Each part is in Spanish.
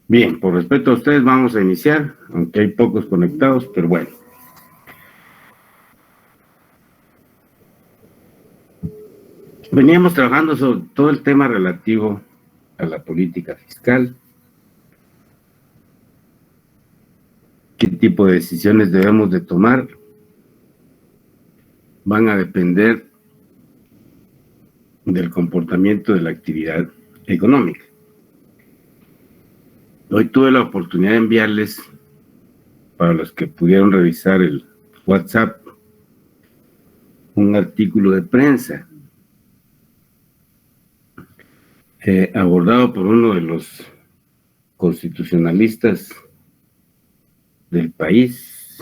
Bien, por respeto a ustedes vamos a iniciar, aunque hay pocos conectados, pero bueno. Veníamos trabajando sobre todo el tema relativo a la política fiscal, qué tipo de decisiones debemos de tomar, van a depender del comportamiento de la actividad económica. Hoy tuve la oportunidad de enviarles, para los que pudieron revisar el WhatsApp, un artículo de prensa abordado por uno de los constitucionalistas del país,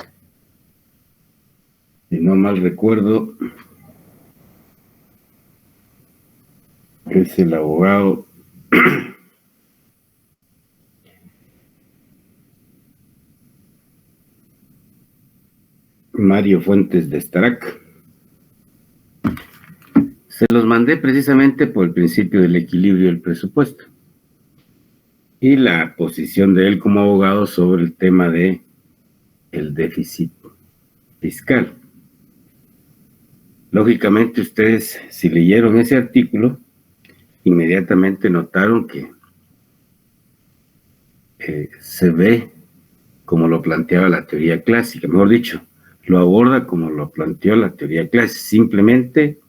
si no mal recuerdo, es el abogado Mario Fuentes de Estarac. Se los mandé precisamente por el principio del equilibrio del presupuesto y la posición de él como abogado sobre el tema de el déficit fiscal. Lógicamente ustedes, si leyeron ese artículo, inmediatamente notaron que se ve como lo planteaba la teoría clásica, mejor dicho, lo aborda como lo planteó la teoría clásica, simplemente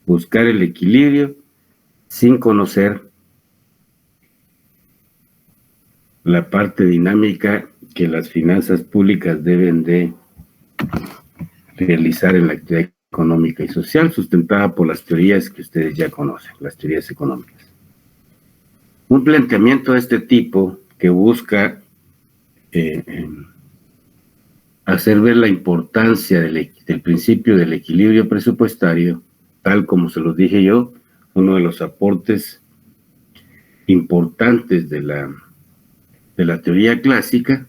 buscar el equilibrio sin conocer la parte dinámica que las finanzas públicas deben de realizar en la actividad económica y social, sustentada por las teorías que ustedes ya conocen, las teorías económicas. Un planteamiento de este tipo que busca hacer ver la importancia del principio del equilibrio presupuestario, tal como se los dije yo, uno de los aportes importantes de la teoría clásica,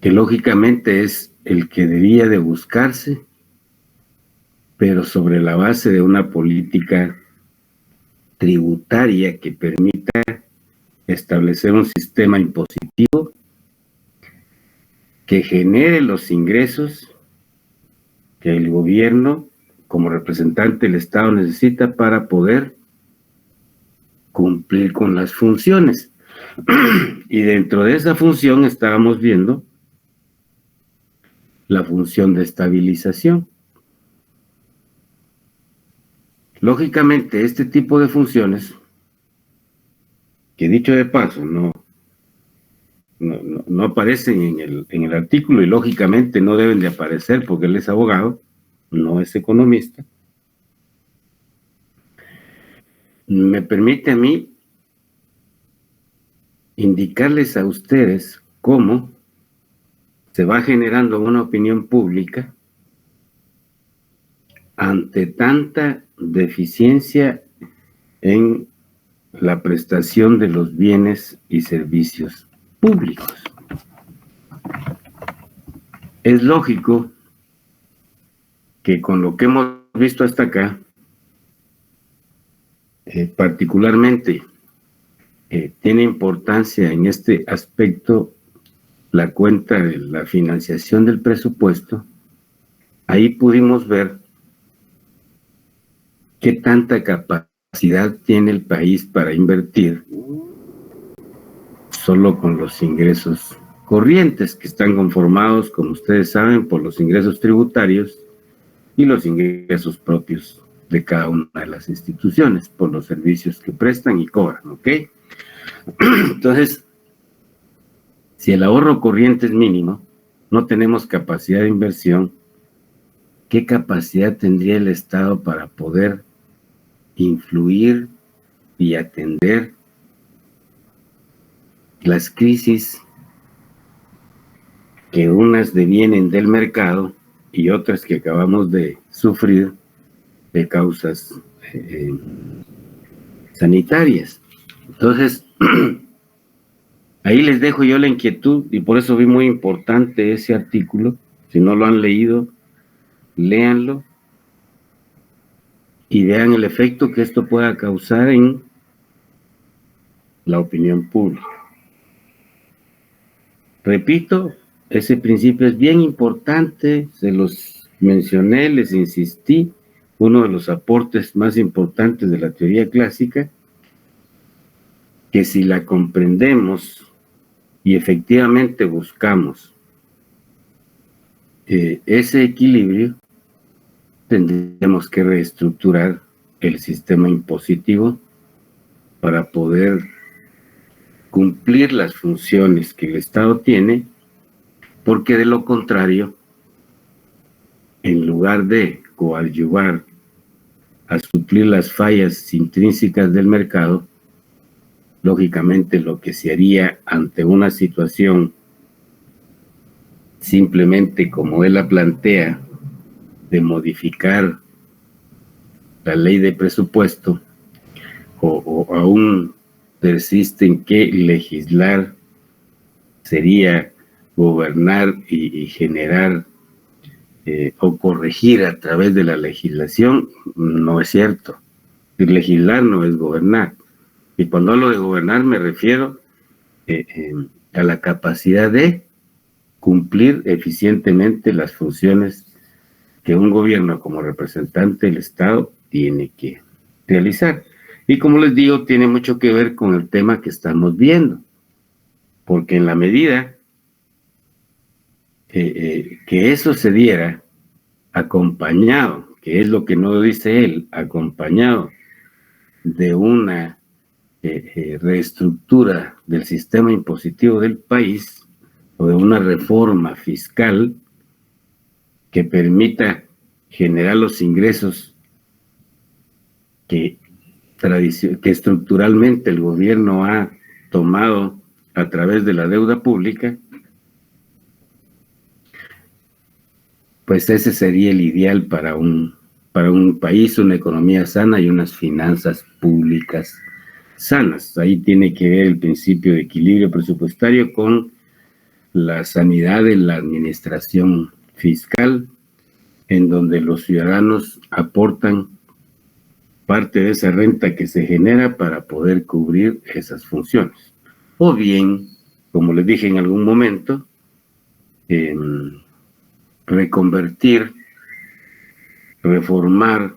que lógicamente es el que debía de buscarse, pero sobre la base de una política tributaria que permita establecer un sistema impositivo que genere los ingresos que el gobierno, como representante del Estado, necesita para poder cumplir con las funciones. Y dentro de esa función estábamos viendo la función de estabilización. Lógicamente, este tipo de funciones, que dicho de paso, no aparecen en el artículo y lógicamente no deben de aparecer porque él es abogado, no es economista, me permite a mí indicarles a ustedes cómo se va generando una opinión pública ante tanta deficiencia en la prestación de los bienes y servicios públicos. Es lógico que con lo que hemos visto hasta acá, particularmente tiene importancia en este aspecto la cuenta de la financiación del presupuesto. Ahí pudimos ver qué tanta capacidad tiene el país para invertir solo con los ingresos corrientes, que están conformados, como ustedes saben, por los ingresos tributarios y los ingresos propios de cada una de las instituciones, por los servicios que prestan y cobran, ¿ok? Entonces, si el ahorro corriente es mínimo, no tenemos capacidad de inversión, ¿qué capacidad tendría el Estado para poder influir y atender las crisis que unas devienen del mercado y otras que acabamos de sufrir de causas sanitarias? Entonces, ahí les dejo yo la inquietud y por eso vi muy importante ese artículo. Si no lo han leído, léanlo y vean el efecto que esto pueda causar en la opinión pública. Repito, ese principio es bien importante, se los mencioné, les insistí, uno de los aportes más importantes de la teoría clásica, que si la comprendemos y efectivamente buscamos ese equilibrio, tendremos que reestructurar el sistema impositivo para poder cumplir las funciones que el Estado tiene, porque de lo contrario, en lugar de coadyuvar a suplir las fallas intrínsecas del mercado, lógicamente lo que se haría ante una situación simplemente como él la plantea, de modificar la ley de presupuesto, o aún persiste en que legislar sería gobernar y generar o corregir a través de la legislación, no es cierto. Legislar no es gobernar. Y cuando hablo de gobernar me refiero a la capacidad de cumplir eficientemente las funciones que un gobierno como representante del Estado tiene que realizar. Y como les digo, tiene mucho que ver con el tema que estamos viendo, porque en la medida que eso se diera acompañado, que es lo que no dice él, acompañado de una reestructura del sistema impositivo del país o de una reforma fiscal que permita generar los ingresos que estructuralmente el gobierno ha tomado a través de la deuda pública, pues ese sería el ideal para un país, una economía sana y unas finanzas públicas sanas. Ahí tiene que ver el principio de equilibrio presupuestario con la sanidad de la administración fiscal, en donde los ciudadanos aportan parte de esa renta que se genera para poder cubrir esas funciones. O bien, como les dije en algún momento, reconvertir, reformar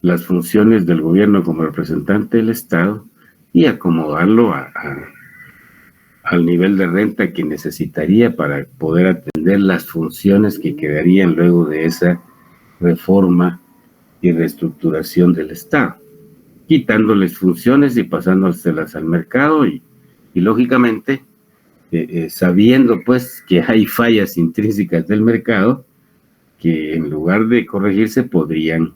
las funciones del gobierno como representante del Estado y acomodarlo al nivel de renta que necesitaría para poder atender las funciones que quedarían luego de esa reforma y reestructuración del Estado, quitándoles funciones y pasándoselas al mercado y lógicamente sabiendo pues que hay fallas intrínsecas del mercado que en lugar de corregirse podrían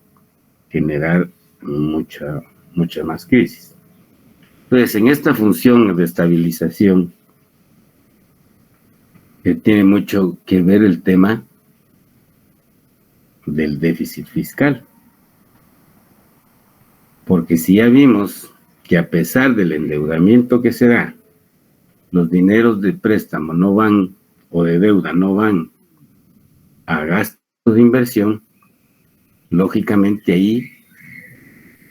generar mucha más crisis. Entonces, en esta función de estabilización tiene mucho que ver el tema del déficit fiscal. Porque si ya vimos que a pesar del endeudamiento que se da, los dineros de préstamo no van, o de deuda no van a gastos de inversión, lógicamente ahí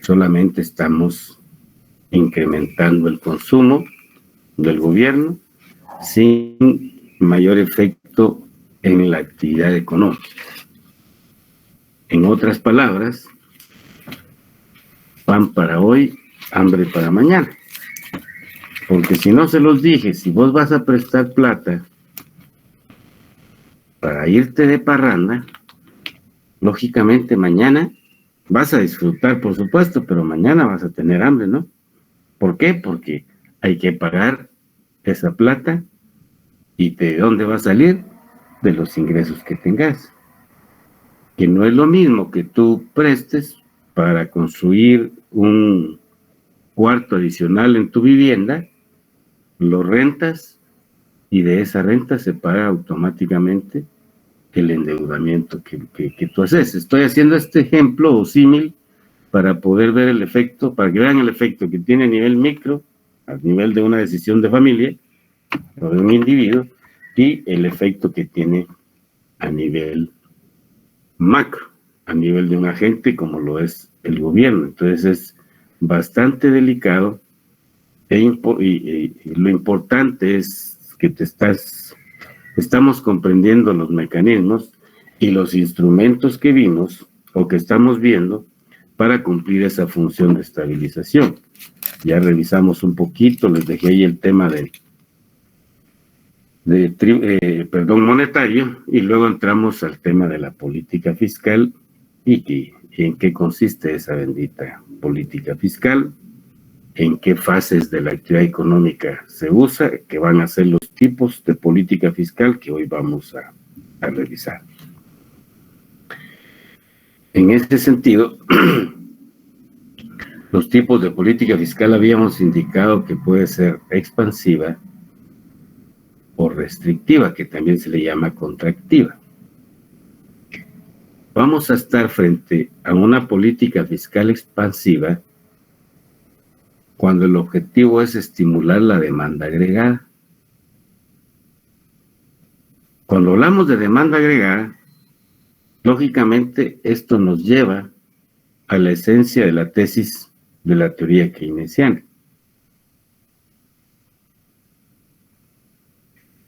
solamente estamos incrementando el consumo del gobierno sin mayor efecto en la actividad económica. En otras palabras, pan para hoy, hambre para mañana. Porque si no se los dije, si vos vas a prestar plata para irte de parranda, lógicamente mañana vas a disfrutar, por supuesto, pero mañana vas a tener hambre, ¿no? ¿Por qué? Porque hay que pagar esa plata y ¿de dónde va a salir? De los ingresos que tengas. Que no es lo mismo que tú prestes para construir un cuarto adicional en tu vivienda, lo rentas y de esa renta se paga automáticamente el endeudamiento que tú haces. Estoy haciendo este ejemplo o símil para poder ver el efecto, para que vean el efecto que tiene a nivel micro, a nivel de una decisión de familia o de un individuo, y el efecto que tiene a nivel macro. a nivel de un agente como lo es el gobierno. Entonces es bastante delicado y lo importante es que estamos comprendiendo los mecanismos y los instrumentos que vimos o que estamos viendo para cumplir esa función de estabilización. Ya revisamos un poquito, les dejé ahí el tema monetario, y luego entramos al tema de la política fiscal y en qué consiste esa bendita política fiscal, en qué fases de la actividad económica se usa, que van a ser los tipos de política fiscal que hoy vamos a revisar. En este sentido, los tipos de política fiscal habíamos indicado que puede ser expansiva o restrictiva, que también se le llama contractiva. Vamos a estar frente a una política fiscal expansiva cuando el objetivo es estimular la demanda agregada. Cuando hablamos de demanda agregada, lógicamente esto nos lleva a la esencia de la tesis de la teoría keynesiana.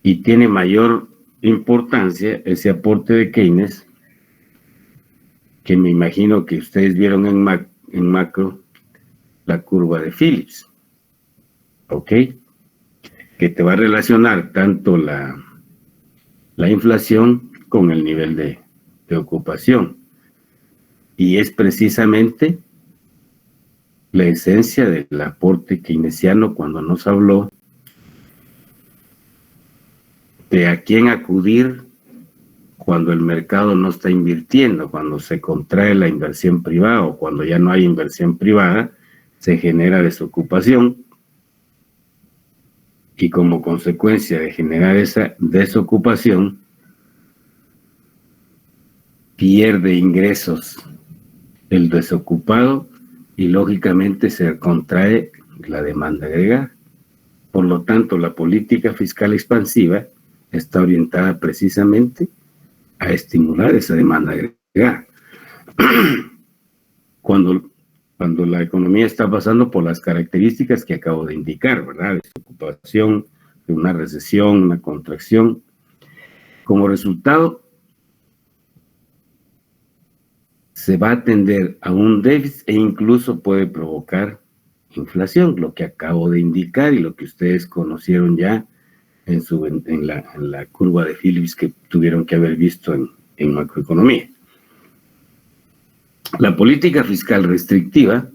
Y tiene mayor importancia ese aporte de Keynes, que me imagino que ustedes vieron en macro, la curva de Phillips, ¿ok? Que te va a relacionar tanto la inflación con el nivel de ocupación. Y es precisamente la esencia del aporte keynesiano cuando nos habló de a quién acudir cuando el mercado no está invirtiendo, cuando se contrae la inversión privada o cuando ya no hay inversión privada, se genera desocupación, y como consecuencia de generar esa desocupación, pierde ingresos el desocupado y lógicamente se contrae la demanda agregada. Por lo tanto, la política fiscal expansiva está orientada precisamente a estimular esa demanda agregada. Cuando la economía está pasando por las características que acabo de indicar, ¿verdad? Desocupación, una recesión, una contracción. Como resultado, se va a tender a un déficit e incluso puede provocar inflación, lo que acabo de indicar y lo que ustedes conocieron ya en la curva de Phillips que tuvieron que haber visto en macroeconomía. La política fiscal restrictiva,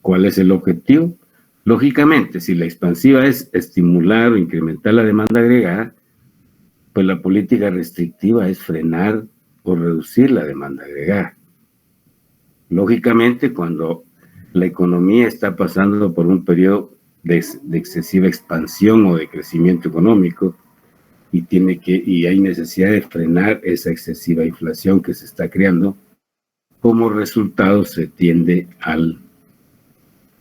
¿cuál es el objetivo? Lógicamente, si la expansiva es estimular o incrementar la demanda agregada, pues la política restrictiva es frenar o reducir la demanda agregada. Lógicamente, cuando la economía está pasando por un periodo de excesiva expansión o de crecimiento económico y hay necesidad de frenar esa excesiva inflación que se está creando, como resultado se tiende al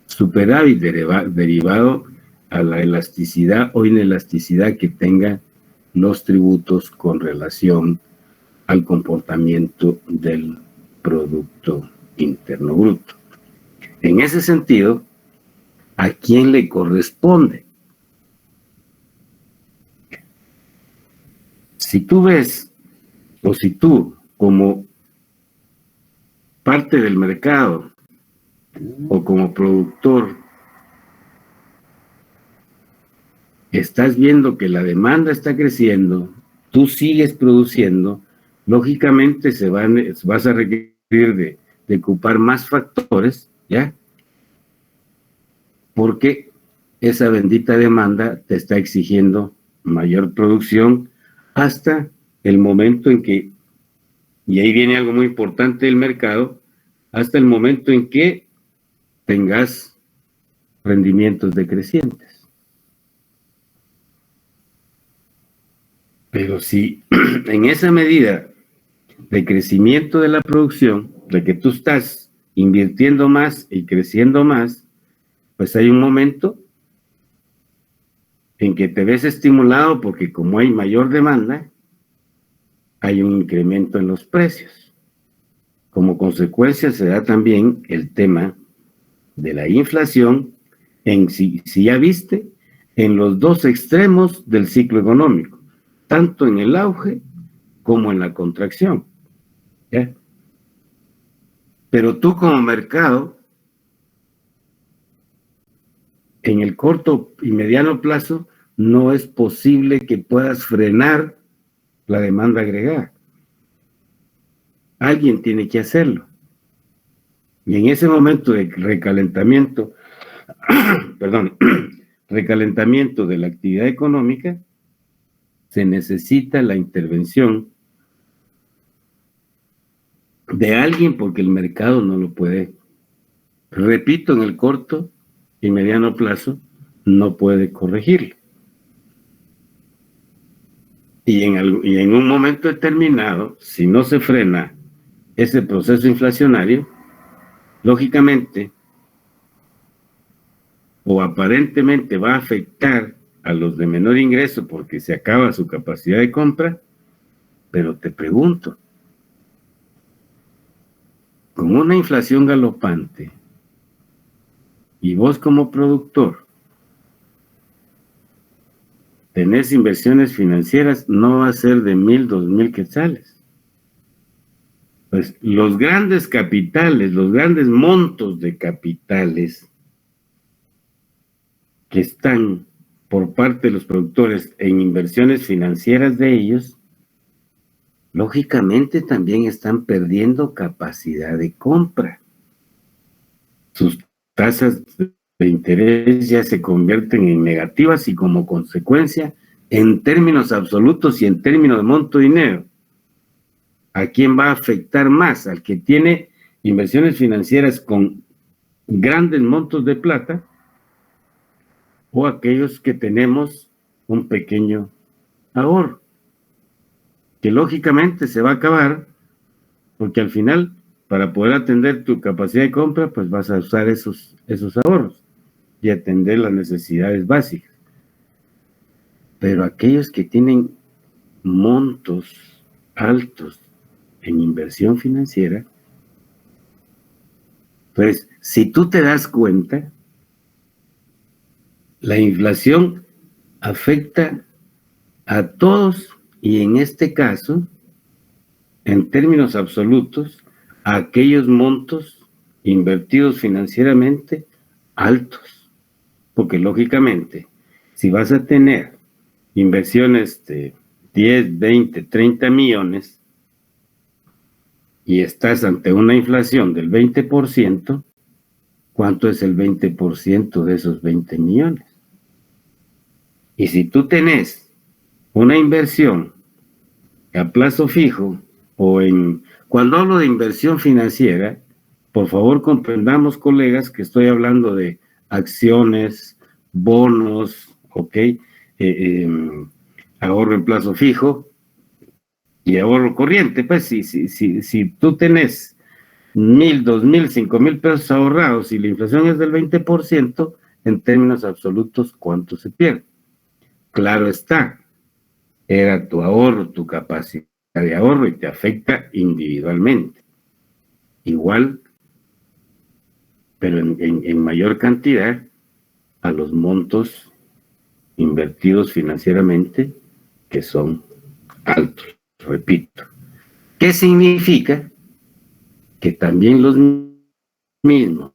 superávit derivado a la elasticidad o inelasticidad que tengan los tributos con relación al comportamiento del Producto Interno Bruto. En ese sentido, ¿a quién le corresponde? Si tú ves, o si tú, como parte del mercado o como productor, estás viendo que la demanda está creciendo, tú sigues produciendo, lógicamente vas a requerir de ocupar más factores, ¿ya? Porque esa bendita demanda te está exigiendo mayor producción hasta el momento en que, y ahí viene algo muy importante del mercado, hasta el momento en que tengas rendimientos decrecientes. Pero si en esa medida de crecimiento de la producción, de que tú estás invirtiendo más y creciendo más, pues hay un momento en que te ves estimulado porque como hay mayor demanda, hay un incremento en los precios. Como consecuencia se da también el tema de la inflación, si ya viste, en los dos extremos del ciclo económico, tanto en el auge como en la contracción. ¿Ya? Pero tú como mercado, en el corto y mediano plazo, no es posible que puedas frenar la demanda agregada. Alguien tiene que hacerlo. Y en ese momento de recalentamiento, perdón, recalentamiento de la actividad económica, se necesita la intervención de alguien porque el mercado no lo puede, repito, en el corto y mediano plazo, no puede corregirlo. Y en un momento determinado, si no se frena ese proceso inflacionario, lógicamente o aparentemente va a afectar a los de menor ingreso porque se acaba su capacidad de compra, pero te pregunto, con una inflación galopante y vos como productor tenés inversiones financieras, no va a ser de 1,000, 2,000 quetzales. Pues los grandes capitales, los grandes montos de capitales que están por parte de los productores en inversiones financieras de ellos, lógicamente también están perdiendo capacidad de compra. Sus tasas de interés ya se convierten en negativas y como consecuencia, en términos absolutos y en términos de monto de dinero, ¿a quién va a afectar más? Al que tiene inversiones financieras con grandes montos de plata o aquellos que tenemos un pequeño ahorro, que lógicamente se va a acabar porque al final, para poder atender tu capacidad de compra, pues vas a usar esos ahorros y atender las necesidades básicas. Pero aquellos que tienen montos altos en inversión financiera, pues si tú te das cuenta, la inflación afecta a todos y en este caso, en términos absolutos, a aquellos montos invertidos financieramente altos. Porque lógicamente, si vas a tener inversiones de 10, 20, 30 millones y estás ante una inflación del 20%, ¿cuánto es el 20% de esos 20 millones? Y si tú tenés una inversión a plazo fijo o cuando hablo de inversión financiera, por favor comprendamos, colegas, que estoy hablando de acciones, bonos, ¿ok? Ahorro en plazo fijo y ahorro corriente. Pues si tú tenés 1,000, 2,000, 5,000 pesos ahorrados y la inflación es del 20%, en términos absolutos, ¿cuánto se pierde? Claro está, era tu ahorro, tu capacidad de ahorro y te afecta individualmente. Igual, pero en mayor cantidad, a los montos invertidos financieramente que son altos, repito. ¿Qué significa? Que también los mismos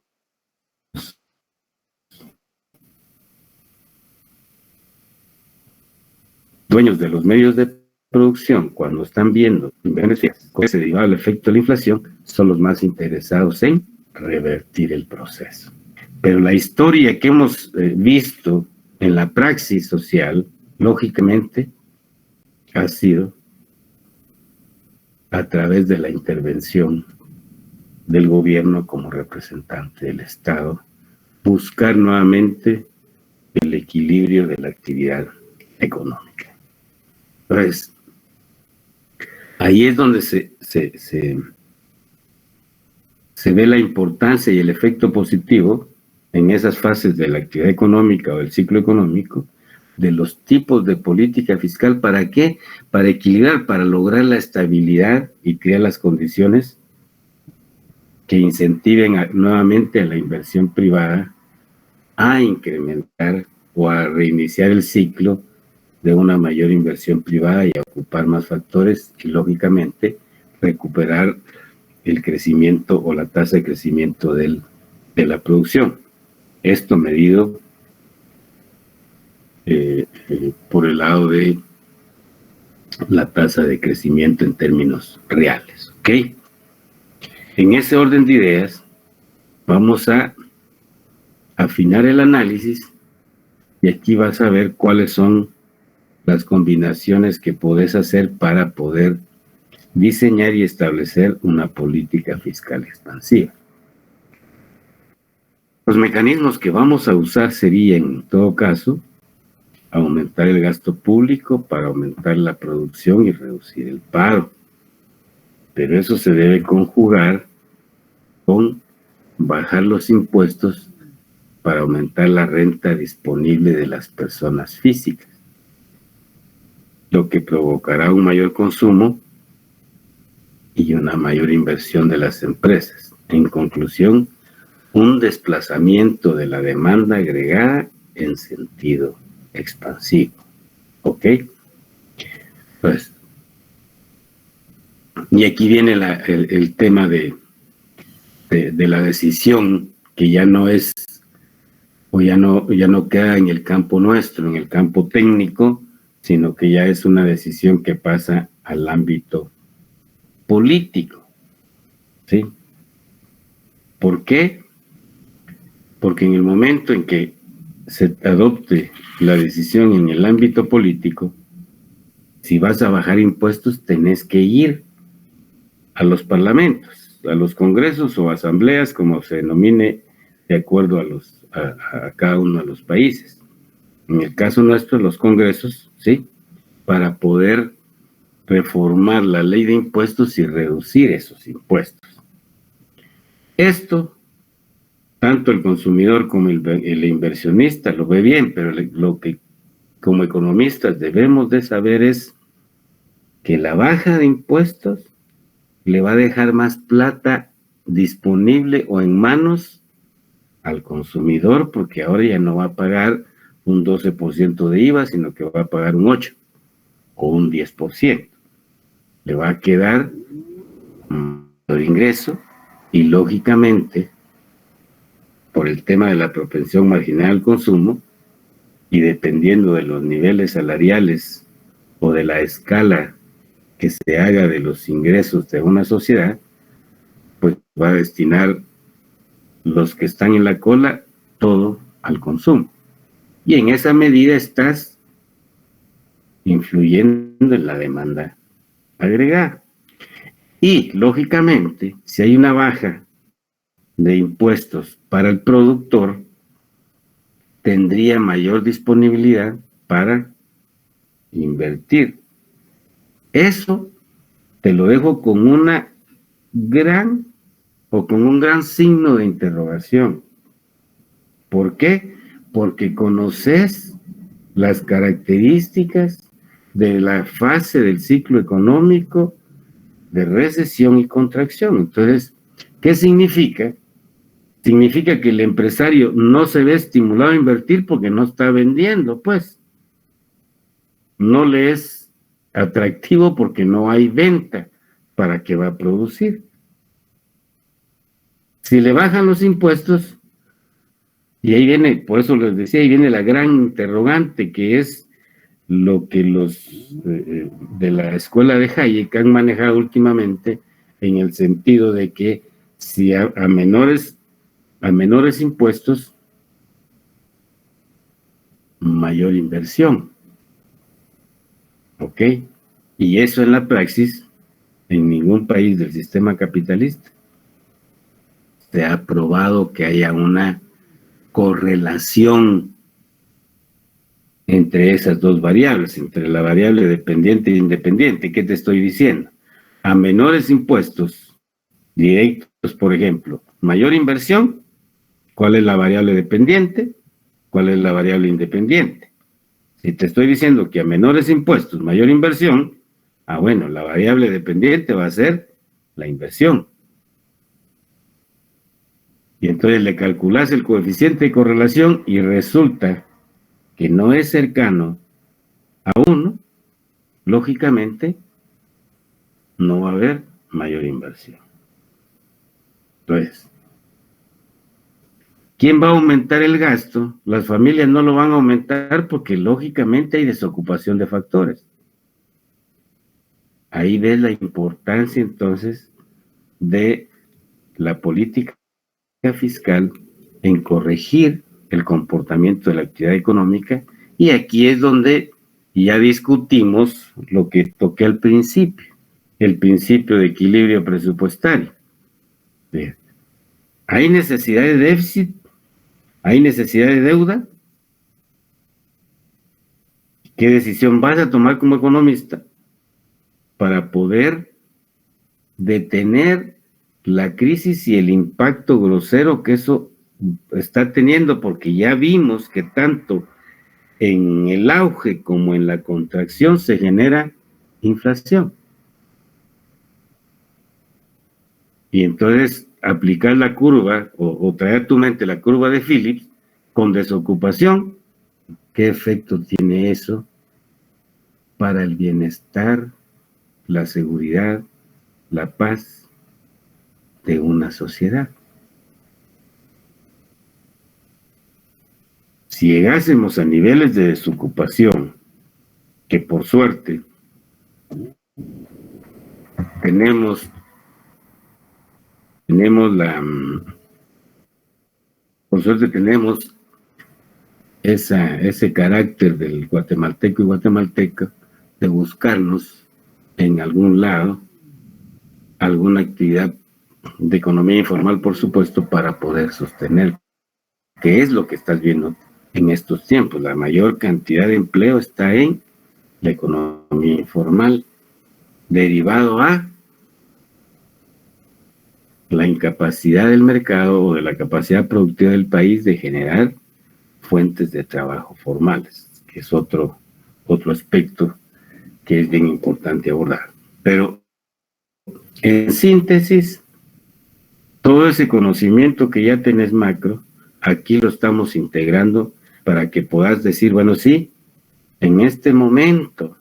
dueños de los medios de producción, cuando están viendo beneficios que se deriva del efecto de la inflación, son los más interesados en revertir el proceso. Pero la historia que hemos visto en la praxis social, lógicamente, ha sido a través de la intervención del gobierno como representante del Estado, buscar nuevamente el equilibrio de la actividad económica. Entonces, ahí es donde se ve la importancia y el efecto positivo en esas fases de la actividad económica o del ciclo económico de los tipos de política fiscal. ¿Para qué? Para equilibrar, para lograr la estabilidad y crear las condiciones que incentiven nuevamente a la inversión privada a incrementar o a reiniciar el ciclo de una mayor inversión privada y a ocupar más factores y, lógicamente, recuperar el crecimiento o la tasa de crecimiento de la producción. Esto medido por el lado de la tasa de crecimiento en términos reales, ¿ok? En ese orden de ideas, vamos a afinar el análisis y aquí vas a ver cuáles son las combinaciones que podés hacer para poder diseñar y establecer una política fiscal expansiva. Los mecanismos que vamos a usar serían, en todo caso, aumentar el gasto público para aumentar la producción y reducir el paro. Pero eso se debe conjugar con bajar los impuestos para aumentar la renta disponible de las personas físicas, lo que provocará un mayor consumo y una mayor inversión de las empresas. En conclusión, un desplazamiento de la demanda agregada en sentido expansivo. ¿Ok? Pues, y aquí viene el tema de la decisión, que ya no es, o ya no queda en el campo nuestro, en el campo técnico, sino que ya es una decisión que pasa al ámbito político. ¿Sí? ¿Por qué? Porque en el momento en que se adopte la decisión en el ámbito político, si vas a bajar impuestos, tenés que ir a los parlamentos, a los congresos o asambleas, como se denomine, de acuerdo a cada uno de los países. En el caso nuestro, los congresos, ¿sí? Para poder reformar la ley de impuestos y reducir esos impuestos. Esto, tanto el consumidor como el inversionista lo ve bien, pero lo que como economistas debemos de saber es que la baja de impuestos le va a dejar más plata disponible o en manos al consumidor, porque ahora ya no va a pagar un 12% de IVA, sino que va a pagar un 8% o un 10%. Le va a quedar el ingreso y, lógicamente, por el tema de la propensión marginal al consumo y dependiendo de los niveles salariales o de la escala que se haga de los ingresos de una sociedad, pues va a destinar los que están en la cola todo al consumo. Y en esa medida estás influyendo en la demanda agregada. Y, lógicamente, si hay una baja de impuestos para el productor, tendría mayor disponibilidad para invertir. Eso te lo dejo con un gran signo de interrogación. ¿Por qué? Porque conoces las características de la fase del ciclo económico de recesión y contracción. Entonces, ¿qué significa? Significa que el empresario no se ve estimulado a invertir porque no está vendiendo, pues. No le es atractivo porque no hay venta. ¿Para qué va a producir? Si le bajan los impuestos, y ahí viene, por eso les decía, ahí viene la gran interrogante, que es lo que los de la escuela de Hayek han manejado últimamente, en el sentido de que si a menores impuestos, mayor inversión. ¿Ok? Y eso en la praxis, en ningún país del sistema capitalista se ha probado que haya una correlación entre esas dos variables, entre la variable dependiente e independiente. ¿Qué te estoy diciendo? A menores impuestos directos, por ejemplo, mayor inversión, ¿cuál es la variable dependiente? ¿Cuál es la variable independiente? Si te estoy diciendo que a menores impuestos, mayor inversión, bueno, la variable dependiente va a ser la inversión. Y entonces le calculas el coeficiente de correlación y resulta que no es cercano a 1, lógicamente no va a haber mayor inversión. Entonces, ¿quién va a aumentar el gasto? Las familias no lo van a aumentar porque lógicamente hay desocupación de factores. Ahí ves la importancia entonces de la política fiscal en corregir el comportamiento de la actividad económica, y aquí es donde ya discutimos lo que toqué al principio, el principio de equilibrio presupuestario. ¿Hay necesidad de déficit? ¿Hay necesidad de deuda? ¿Qué decisión vas a tomar como economista para poder detener la crisis y el impacto grosero que eso está teniendo? Porque ya vimos que tanto en el auge como en la contracción se genera inflación. Y entonces aplicar la curva o traer a tu mente la curva de Phillips con desocupación, ¿qué efecto tiene eso para el bienestar, la seguridad, la paz de una sociedad? Si llegásemos a niveles de desocupación, que por suerte tenemos por suerte tenemos ese carácter del guatemalteco y guatemalteca de buscarnos en algún lado alguna actividad de economía informal, por supuesto, para poder sostener, que es lo que estás viendo en estos tiempos. La mayor cantidad de empleo está en la economía informal, derivado a la incapacidad del mercado o de la capacidad productiva del país de generar fuentes de trabajo formales, que es otro aspecto que es bien importante abordar. Pero en síntesis, todo ese conocimiento que ya tenés macro, aquí lo estamos integrando para que puedas decir, bueno, sí, en este momento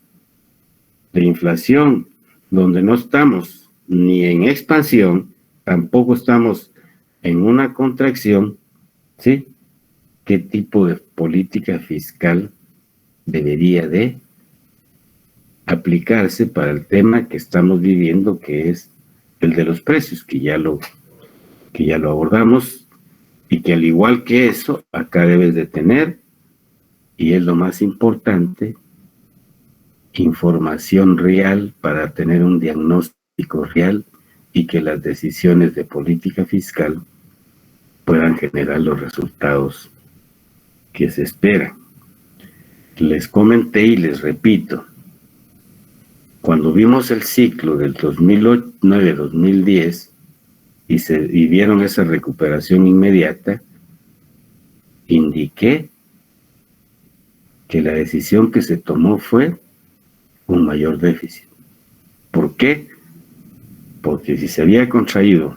de inflación, donde no estamos ni en expansión, tampoco estamos en una contracción, ¿sí? ¿Qué tipo de política fiscal debería de aplicarse para el tema que estamos viviendo, que es el de los precios, que ya lo abordamos, y que al igual que eso, acá debes de tener, y es lo más importante, información real para tener un diagnóstico real y que las decisiones de política fiscal puedan generar los resultados que se esperan. Les comenté y les repito, cuando vimos el ciclo del 2009-2010 y vieron esa recuperación inmediata, indiqué que la decisión que se tomó fue un mayor déficit. ¿Por qué? Porque si se había contraído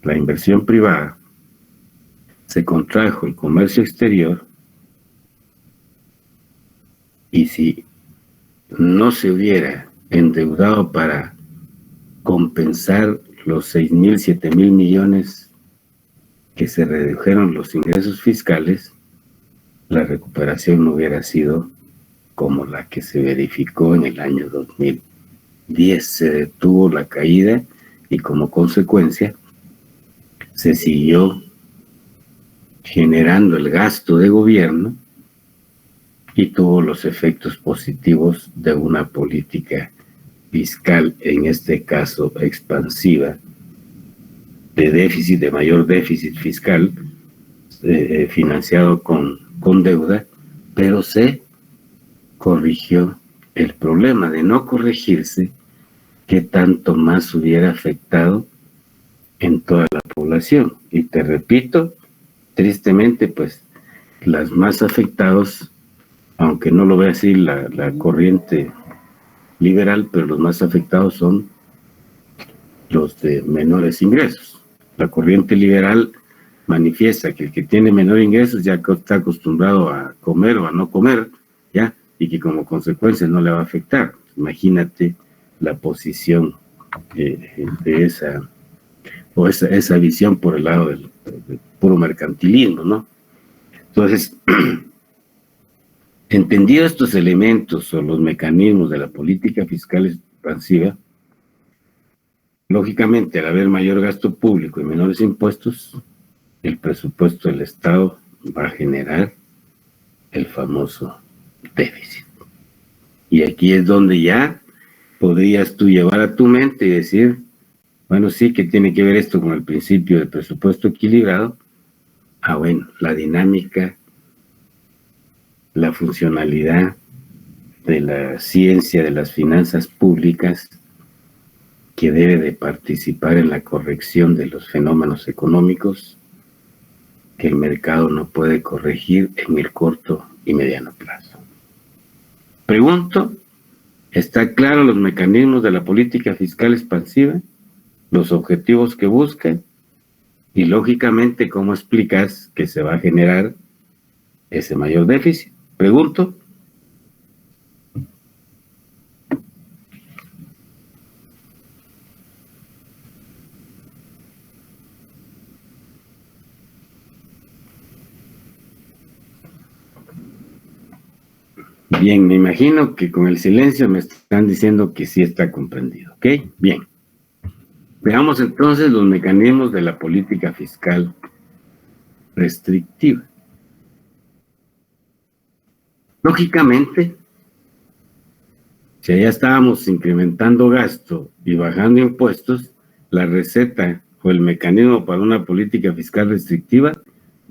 la inversión privada, se contrajo el comercio exterior, y si no se hubiera endeudado para compensar los 6.000, 7.000 millones que se redujeron los ingresos fiscales, la recuperación no hubiera sido como la que se verificó en el año 2010. Se detuvo la caída y como consecuencia se siguió generando el gasto de gobierno y tuvo los efectos positivos de una política fiscal, en este caso expansiva, de déficit, de mayor déficit fiscal, financiado con deuda, pero se corrigió. El problema de no corregirse, ¿qué tanto más hubiera afectado en toda la población? Y te repito, tristemente, pues las más afectados, aunque no lo vea así la corriente liberal, pero los más afectados son los de menores ingresos. La corriente liberal manifiesta que el que tiene menor ingresos ya está acostumbrado a comer o a no comer, ¿ya? Y que como consecuencia no le va a afectar. Imagínate la posición de esa visión por el lado del puro mercantilismo, ¿no? Entonces, entendido estos elementos o los mecanismos de la política fiscal expansiva, lógicamente, al haber mayor gasto público y menores impuestos, el presupuesto del Estado va a generar el famoso déficit. Y aquí es donde ya podrías tú llevar a tu mente y decir, bueno, sí, que tiene que ver esto con el principio del presupuesto equilibrado. Bueno, la dinámica, la funcionalidad de la ciencia de las finanzas públicas que debe de participar en la corrección de los fenómenos económicos que el mercado no puede corregir en el corto y mediano plazo. Pregunto, ¿está claro los mecanismos de la política fiscal expansiva, los objetivos que busca y lógicamente cómo explicas que se va a generar ese mayor déficit? Pregunto. Bien, me imagino que con el silencio me están diciendo que sí está comprendido, ¿ok? Bien. Veamos entonces los mecanismos de la política fiscal restrictiva. Lógicamente, si allá estábamos incrementando gasto y bajando impuestos, la receta o el mecanismo para una política fiscal restrictiva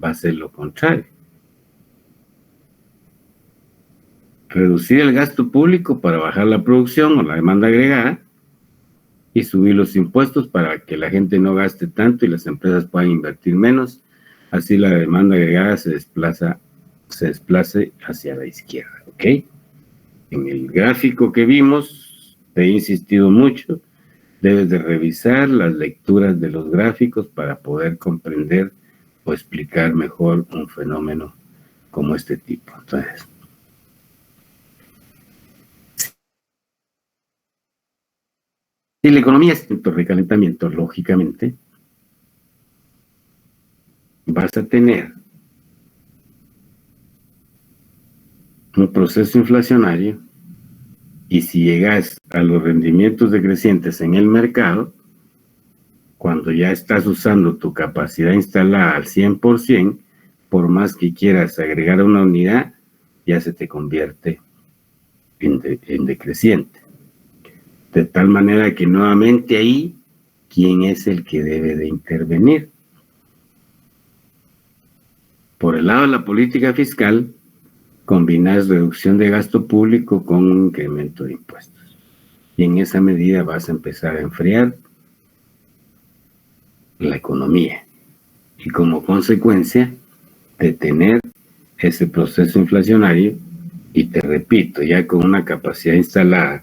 va a ser lo contrario. Reducir el gasto público para bajar la producción o la demanda agregada y subir los impuestos para que la gente no gaste tanto y las empresas puedan invertir menos. Así la demanda agregada se desplace hacia la izquierda, ¿ok? En el gráfico que vimos, te he insistido mucho, debes de revisar las lecturas de los gráficos para poder comprender o explicar mejor un fenómeno como este tipo. Entonces, si la economía está en recalentamiento, lógicamente, vas a tener un proceso inflacionario y si llegas a los rendimientos decrecientes en el mercado, cuando ya estás usando tu capacidad instalada al 100%, por más que quieras agregar una unidad, ya se te convierte en decreciente. De tal manera que nuevamente ahí, ¿quién es el que debe de intervenir? Por el lado de la política fiscal, combinas reducción de gasto público con un incremento de impuestos. Y en esa medida vas a empezar a enfriar la economía. Y como consecuencia, detener ese proceso inflacionario. Y te repito, ya con una capacidad instalada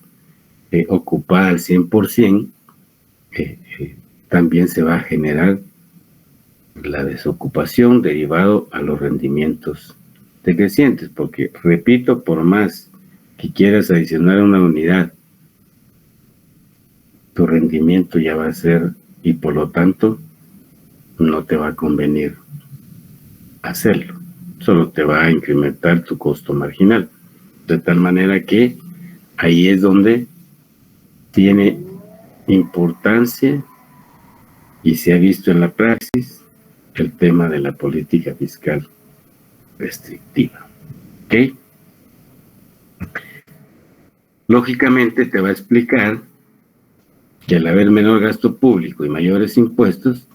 ocupada al 100%, también se va a generar la desocupación derivado a los rendimientos decrecientes, porque, repito, por más que quieras adicionar una unidad, tu rendimiento ya va a ser, y por lo tanto, no te va a convenir hacerlo, solo te va a incrementar tu costo marginal, de tal manera que ahí es donde tiene importancia y se ha visto en la praxis el tema de la política fiscal restrictiva. ¿Ok? Lógicamente te va a explicar que al haber menor gasto público y mayores impuestos,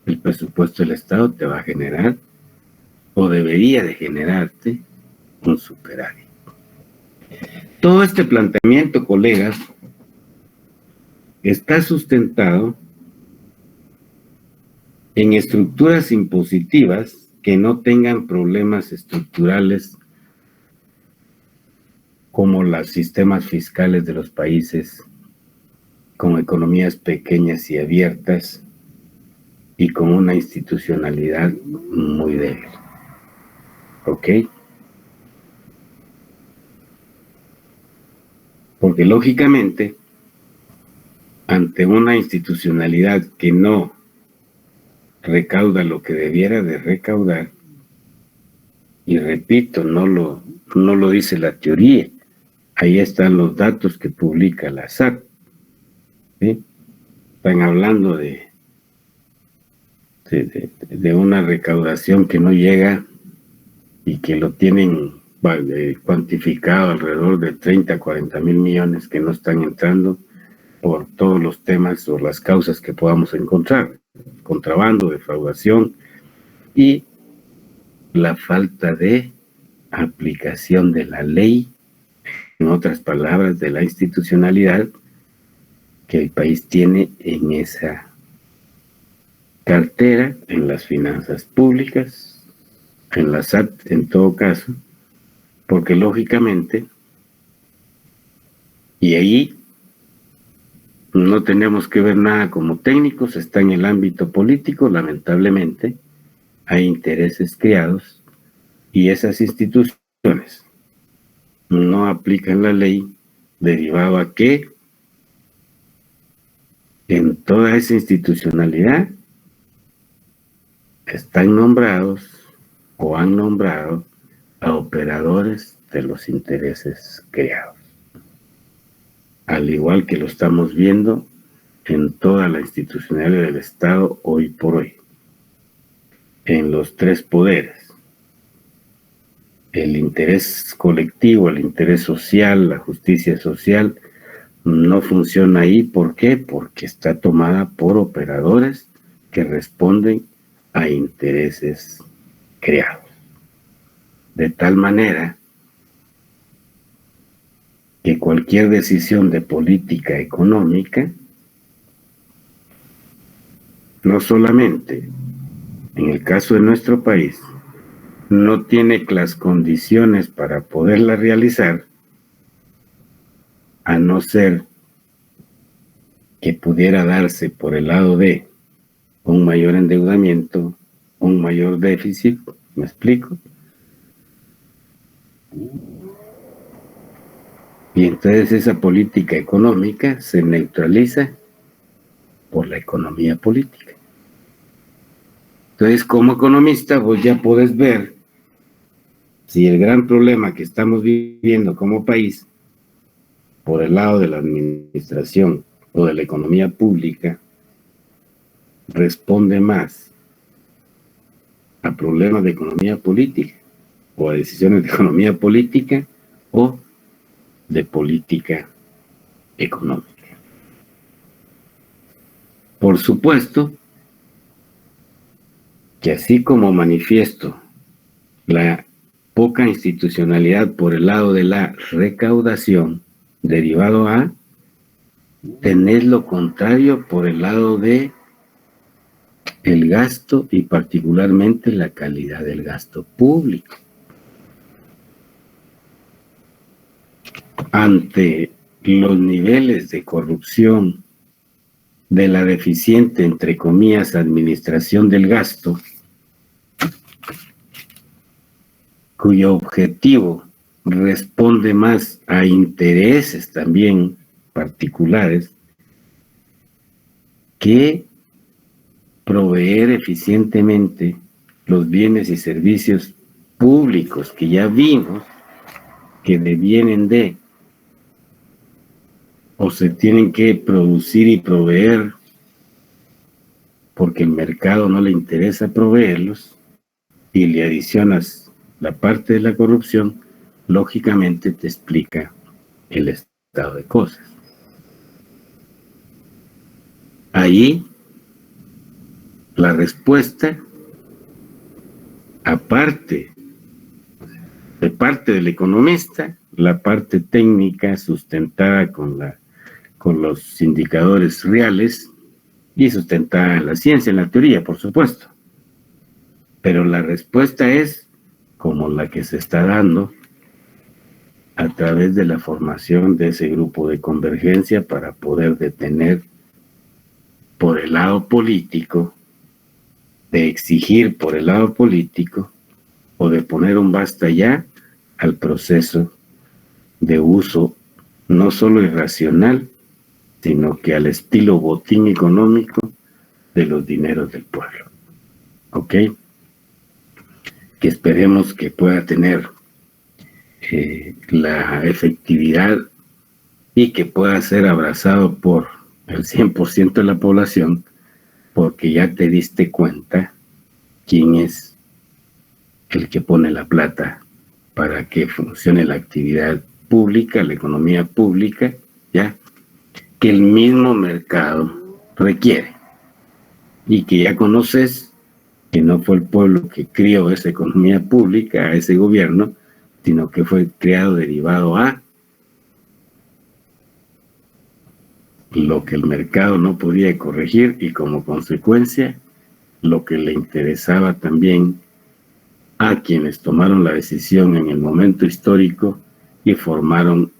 el presupuesto del Estado te va a generar o debería de generarte un superávit. Todo este planteamiento, colegas, está sustentado en estructuras impositivas que no tengan problemas estructurales como los sistemas fiscales de los países con economías pequeñas y abiertas, y con una institucionalidad muy débil. ¿Ok? Porque lógicamente, ante una institucionalidad que no recauda lo que debiera de recaudar, y repito, no lo dice la teoría, ahí están los datos que publica la SAT, ¿sí? Están hablando de una recaudación que no llega y que lo tienen cuantificado alrededor de 30 a 40 mil millones que no están entrando por todos los temas o las causas que podamos encontrar: contrabando, defraudación y la falta de aplicación de la ley, en otras palabras, de la institucionalidad que el país tiene en esa cartera, en las finanzas públicas, en la SAT en todo caso, porque lógicamente, y ahí no tenemos que ver nada como técnicos, está en el ámbito político, lamentablemente, hay intereses creados y esas instituciones no aplican la ley, derivado a que en toda esa institucionalidad están nombrados o han nombrado a operadores de los intereses creados, al igual que lo estamos viendo en toda la institucionalidad del Estado hoy por hoy, en los tres poderes: el interés colectivo, el interés social, la justicia social, no funciona ahí. ¿Por qué? Porque está tomada por operadores que responden a intereses creados. De tal manera que cualquier decisión de política económica, no solamente en el caso de nuestro país, no tiene las condiciones para poderla realizar, a no ser que pudiera darse por el lado de un mayor endeudamiento, un mayor déficit. ¿Me explico? Y entonces esa política económica se neutraliza por la economía política. Entonces, como economista, vos ya podés ver si el gran problema que estamos viviendo como país, por el lado de la administración o de la economía pública, responde más a problemas de economía política o a decisiones de economía política o de política económica. Por supuesto que así como manifiesto la poca institucionalidad por el lado de la recaudación, derivado a tener lo contrario por el lado de el gasto y particularmente la calidad del gasto público. Ante los niveles de corrupción de la deficiente, entre comillas, administración del gasto, cuyo objetivo responde más a intereses también particulares que proveer eficientemente los bienes y servicios públicos que ya vimos que devienen de o se tienen que producir y proveer porque el mercado no le interesa proveerlos, y le adicionas la parte de la corrupción, lógicamente te explica el estado de cosas. Ahí la respuesta, aparte de parte del economista, la parte técnica sustentada con los indicadores reales y sustentada en la ciencia, en la teoría, por supuesto. Pero la respuesta es como la que se está dando a través de la formación de ese grupo de convergencia para poder detener por el lado político de exigir por el lado político o de poner un basta ya al proceso de uso no solo irracional, sino que al estilo botín económico de los dineros del pueblo. ¿Ok? Que esperemos que pueda tener la efectividad y que pueda ser abrazado por el 100% de la población, porque ya te diste cuenta quién es el que pone la plata para que funcione la actividad pública, la economía pública, ya que el mismo mercado requiere, y que ya conoces que no fue el pueblo que crió esa economía pública, a ese gobierno, sino que fue creado derivado a lo que el mercado no podía corregir, y como consecuencia lo que le interesaba también a quienes tomaron la decisión en el momento histórico y formaron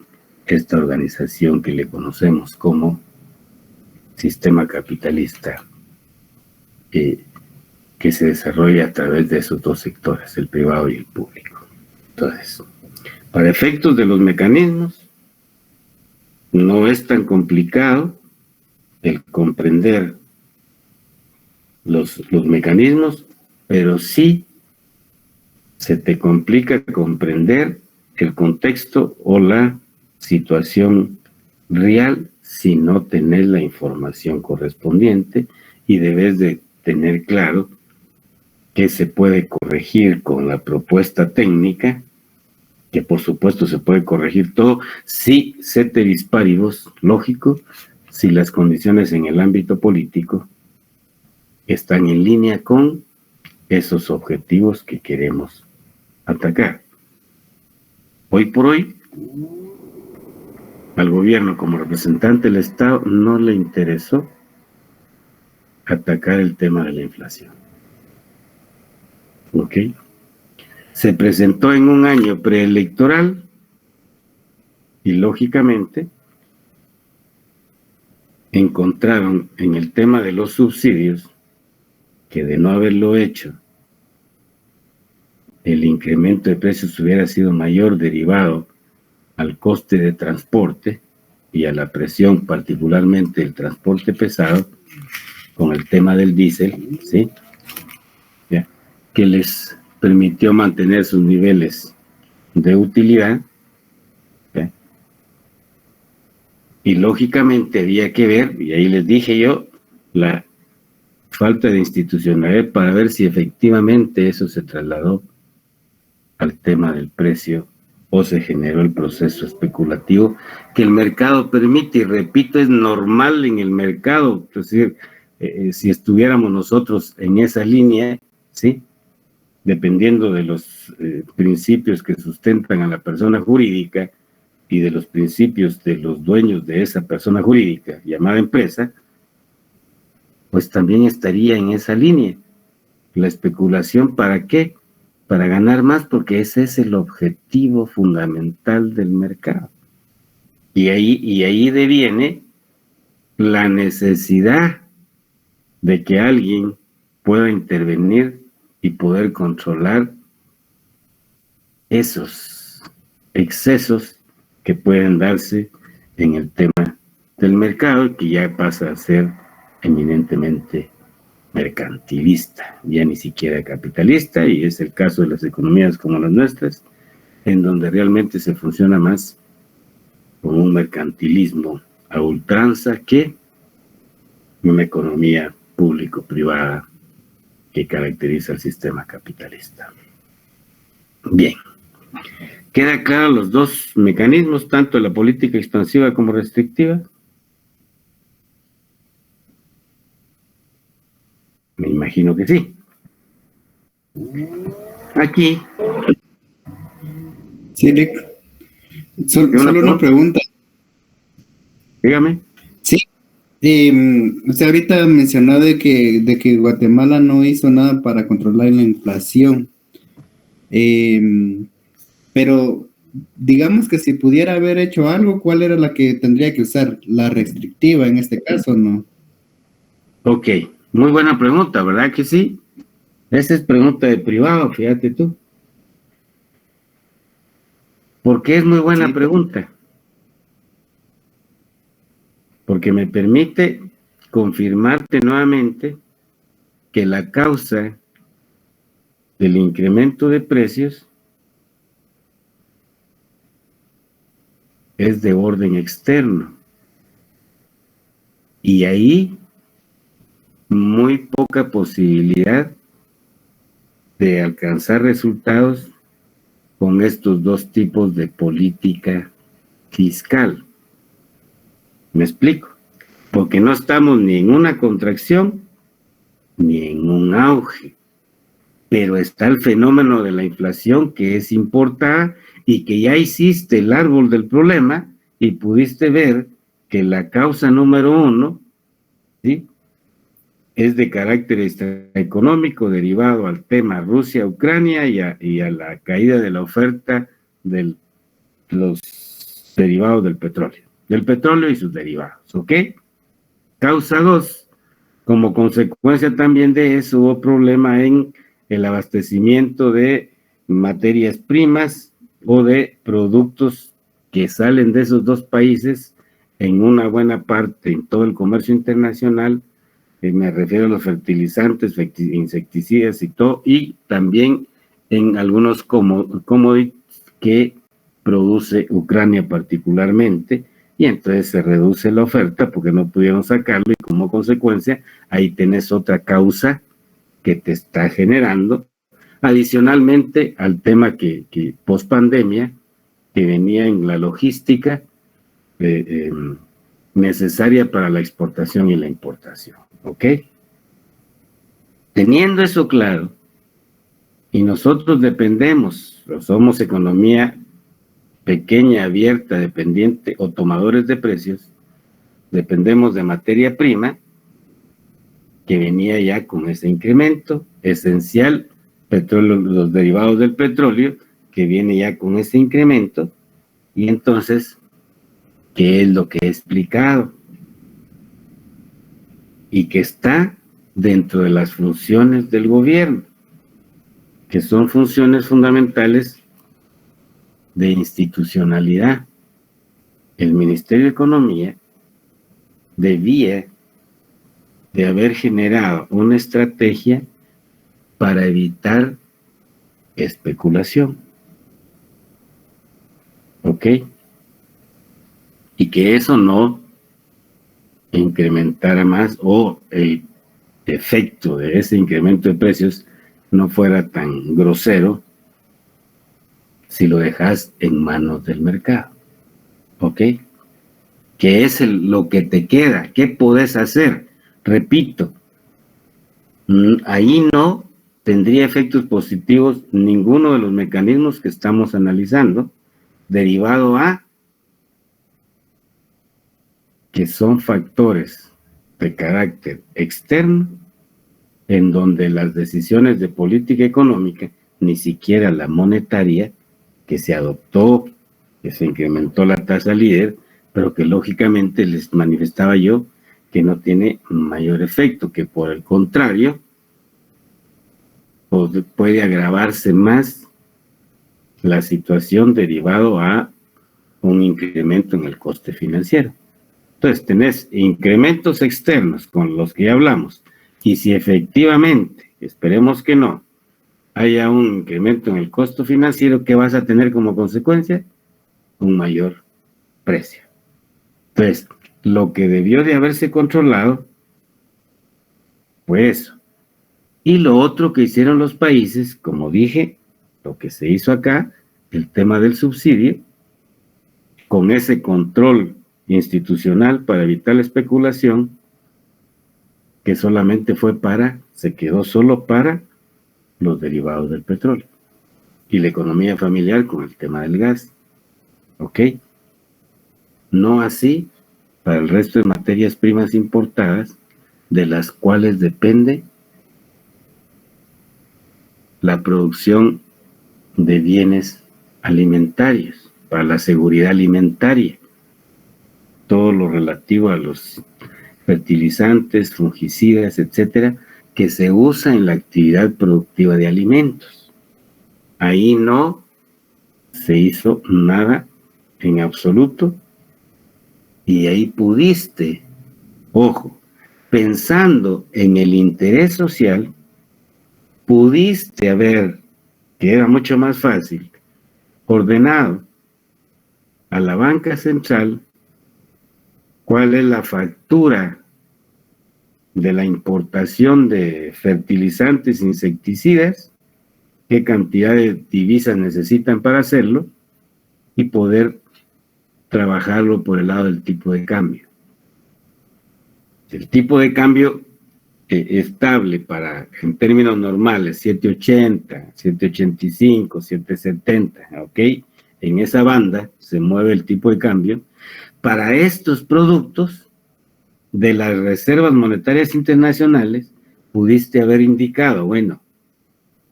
esta organización que le conocemos como sistema capitalista, que se desarrolla a través de esos dos sectores, el privado y el público. Entonces, para efectos de los mecanismos, no es tan complicado el comprender los mecanismos, pero sí se te complica comprender el contexto o la situación real si no tenés la información correspondiente, y debes de tener claro que se puede corregir con la propuesta técnica, que por supuesto se puede corregir todo, si ceteris paribus, lógico, si las condiciones en el ámbito político están en línea con esos objetivos que queremos atacar. Hoy por hoy, al gobierno como representante del Estado no le interesó atacar el tema de la inflación. ¿Ok? Se presentó en un año preelectoral y lógicamente encontraron en el tema de los subsidios que, de no haberlo hecho, el incremento de precios hubiera sido mayor, derivado al coste de transporte y a la presión particularmente del transporte pesado, con el tema del diésel, ¿sí? ¿Ya? Que les permitió mantener sus niveles de utilidad, ¿ya? Y lógicamente había que ver, y ahí les dije yo, la falta de institucionalidad para ver si efectivamente eso se trasladó al tema del precio o se generó el proceso especulativo que el mercado permite, y repito, es normal en el mercado. Es decir, si estuviéramos nosotros en esa línea, ¿sí?, dependiendo de los principios que sustentan a la persona jurídica y de los principios de los dueños de esa persona jurídica llamada empresa, pues también estaría en esa línea. La especulación, ¿para qué? Para ganar más, porque ese es el objetivo fundamental del mercado. Y ahí deviene la necesidad de que alguien pueda intervenir y poder controlar esos excesos que pueden darse en el tema del mercado, que ya pasa a ser eminentemente mercantilista, ya ni siquiera capitalista, y es el caso de las economías como las nuestras, en donde realmente se funciona más con un mercantilismo a ultranza que una economía público-privada que caracteriza el sistema capitalista. Bien, ¿queda claro los dos mecanismos, tanto la política expansiva como restrictiva? Me imagino que sí. Aquí. Sí, Rick. Solo una pregunta. Dígame. Sí. Usted ahorita mencionó de que Guatemala no hizo nada para controlar la inflación. Pero digamos que si pudiera haber hecho algo, ¿cuál era la que tendría que usar? ¿La restrictiva en este caso, no? Ok, muy buena pregunta, ¿verdad que sí? Esa es pregunta de privado, fíjate tú. Porque es muy buena pregunta. Porque me permite confirmarte nuevamente que la causa del incremento de precios es de orden externo. Y ahí muy poca posibilidad de alcanzar resultados con estos dos tipos de política fiscal. ¿Me explico? Porque no estamos ni en una contracción ni en un auge, pero está el fenómeno de la inflación que es importada y que ya hiciste el árbol del problema y pudiste ver que la causa número uno, ¿sí?, es de carácter económico derivado al tema Rusia-Ucrania y a la caída de la oferta de los derivados del petróleo y sus derivados, ¿ok? Causa 2, como consecuencia también de eso hubo problema en el abastecimiento de materias primas o de productos que salen de esos dos países en una buena parte en todo el comercio internacional. Me refiero a los fertilizantes, insecticidas y todo, y también en algunos commodities que produce Ucrania particularmente, y entonces se reduce la oferta porque no pudieron sacarlo y como consecuencia ahí tenés otra causa que te está generando, adicionalmente al tema que post pandemia, que venía en la logística necesaria para la exportación y la importación. ¿Ok? Teniendo eso claro, y nosotros dependemos, somos economía pequeña, abierta, dependiente o tomadores de precios, dependemos de materia prima que venía ya con ese incremento esencial, petróleo, los derivados del petróleo, que viene ya con ese incremento, y entonces, ¿qué es lo que he explicado? Y que está dentro de las funciones del gobierno, que son funciones fundamentales de institucionalidad. El Ministerio de Economía debía de haber generado una estrategia para evitar especulación. ¿Ok? Y que eso no incrementara más o el efecto de ese incremento de precios no fuera tan grosero si lo dejas en manos del mercado. ¿Ok? ¿Qué es lo que te queda? ¿Qué podés hacer? Repito, ahí no tendría efectos positivos ninguno de los mecanismos que estamos analizando, derivado a que son factores de carácter externo en donde las decisiones de política económica, ni siquiera la monetaria, que se adoptó, que se incrementó la tasa líder, pero que lógicamente les manifestaba yo que no tiene mayor efecto, que por el contrario puede agravarse más la situación derivado a un incremento en el coste financiero. Entonces tenés incrementos externos con los que ya hablamos, y si efectivamente, esperemos que no, haya un incremento en el costo financiero, ¿qué vas a tener como consecuencia? Un mayor precio. Entonces, lo que debió de haberse controlado fue eso. Y lo otro que hicieron los países, como dije, lo que se hizo acá, el tema del subsidio, con ese control institucional para evitar la especulación, que solamente se quedó solo para los derivados del petróleo y la economía familiar con el tema del gas. ¿Ok? No así para el resto de materias primas importadas, de las cuales depende la producción de bienes alimentarios, para la seguridad alimentaria, todo lo relativo a los fertilizantes, fungicidas, etcétera, que se usa en la actividad productiva de alimentos. Ahí no se hizo nada en absoluto, y ahí pudiste, ojo, pensando en el interés social, pudiste haber, que era mucho más fácil, ordenado a la banca central cuál es la factura de la importación de fertilizantes, insecticidas, qué cantidad de divisas necesitan para hacerlo, y poder trabajarlo por el lado del tipo de cambio. El tipo de cambio estable para, en términos normales, 7.80, 7.85, 7.70, ¿ok? En esa banda se mueve el tipo de cambio. Para estos productos de las reservas monetarias internacionales, pudiste haber indicado, bueno,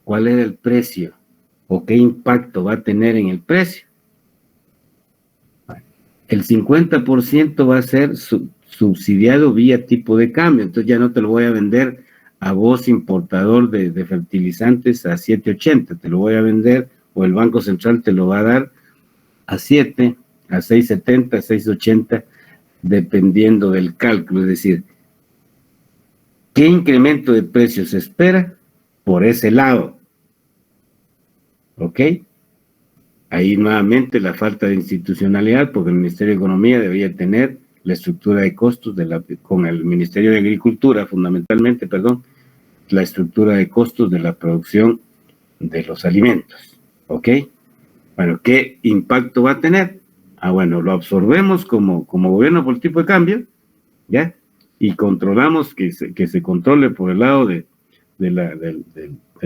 cuál era el precio o qué impacto va a tener en el precio. El 50% va a ser subsidiado vía tipo de cambio, entonces ya no te lo voy a vender a vos, importador de fertilizantes, a 7.80, te lo voy a vender, o el Banco Central te lo va a dar a 7, a 6.70, 6.80, dependiendo del cálculo. Es decir, ¿qué incremento de precios se espera por ese lado? ¿Ok? Ahí nuevamente la falta de institucionalidad, porque el Ministerio de Economía debería tener la estructura de costos con el Ministerio de Agricultura, fundamentalmente, la estructura de costos de la producción de los alimentos. ¿Ok? Bueno, ¿qué impacto va a tener? Bueno, lo absorbemos como gobierno por tipo de cambio, ¿ya? Y controlamos que se controle por el lado del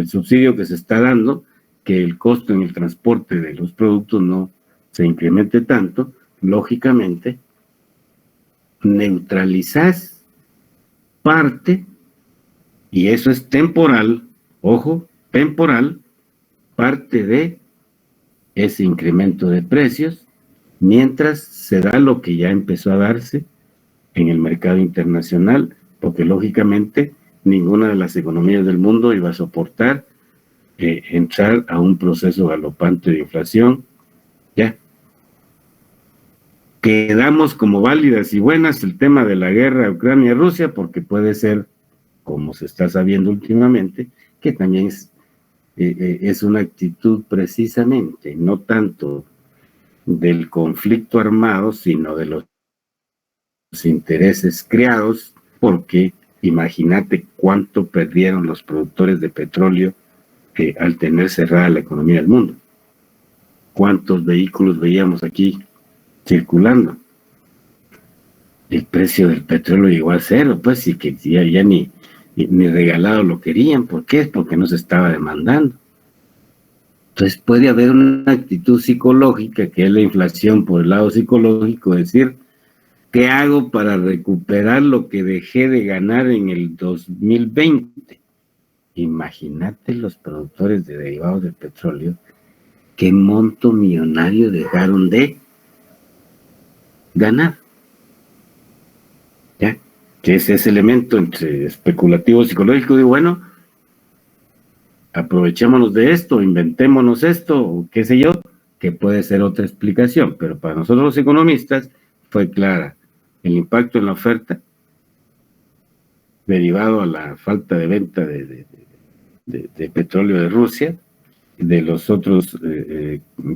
subsidio que se está dando, que el costo en el transporte de los productos no se incremente tanto. Lógicamente, neutralizas parte, y eso es temporal, ojo, temporal, parte de ese incremento de precios, mientras se da lo que ya empezó a darse en el mercado internacional, porque lógicamente ninguna de las economías del mundo iba a soportar entrar a un proceso galopante de inflación. Ya quedamos como válidas y buenas el tema de la guerra Ucrania-Rusia, porque puede ser, como se está sabiendo últimamente, que también es una actitud precisamente, no tanto del conflicto armado, sino de los intereses creados, porque imagínate cuánto perdieron los productores de petróleo al tener cerrada la economía del mundo. ¿Cuántos vehículos veíamos aquí circulando? El precio del petróleo llegó a cero, pues, y que ya ni regalado lo querían. ¿Por qué? Porque no se estaba demandando. Entonces puede haber una actitud psicológica, que es la inflación por el lado psicológico, es decir, ¿qué hago para recuperar lo que dejé de ganar en el 2020? Imagínate los productores de derivados del petróleo, qué monto millonario dejaron de ganar. ¿Ya? Que es ese elemento entre especulativo y psicológico de, bueno, aprovechémonos de esto, inventémonos esto, o qué sé yo, que puede ser otra explicación, pero para nosotros los economistas fue clara. El impacto en la oferta derivado a la falta de venta de petróleo de Rusia, de los otros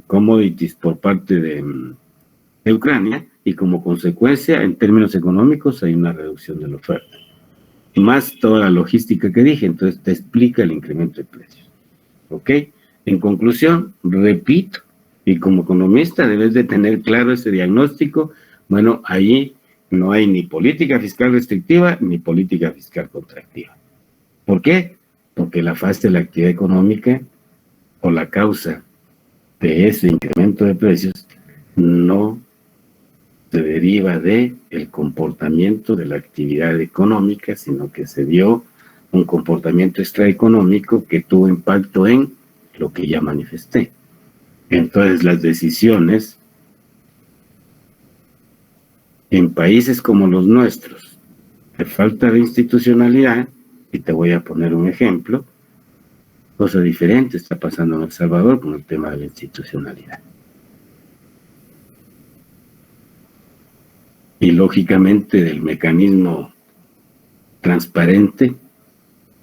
commodities por parte de Ucrania, y como consecuencia, en términos económicos, hay una reducción de la oferta. Y más toda la logística que dije, entonces te explica el incremento de precios. ¿Ok? En conclusión, repito, y como economista debes de tener claro ese diagnóstico. Bueno, ahí no hay ni política fiscal restrictiva ni política fiscal contractiva. ¿Por qué? Porque la fase de la actividad económica o la causa de ese incremento de precios no se deriva de el comportamiento de la actividad económica, sino que se dio un comportamiento extraeconómico que tuvo impacto en lo que ya manifesté. Entonces, las decisiones en países como los nuestros, de falta de institucionalidad, Y te voy a poner un ejemplo. Cosa diferente está pasando en El Salvador con el tema de la institucionalidad. Y lógicamente del mecanismo transparente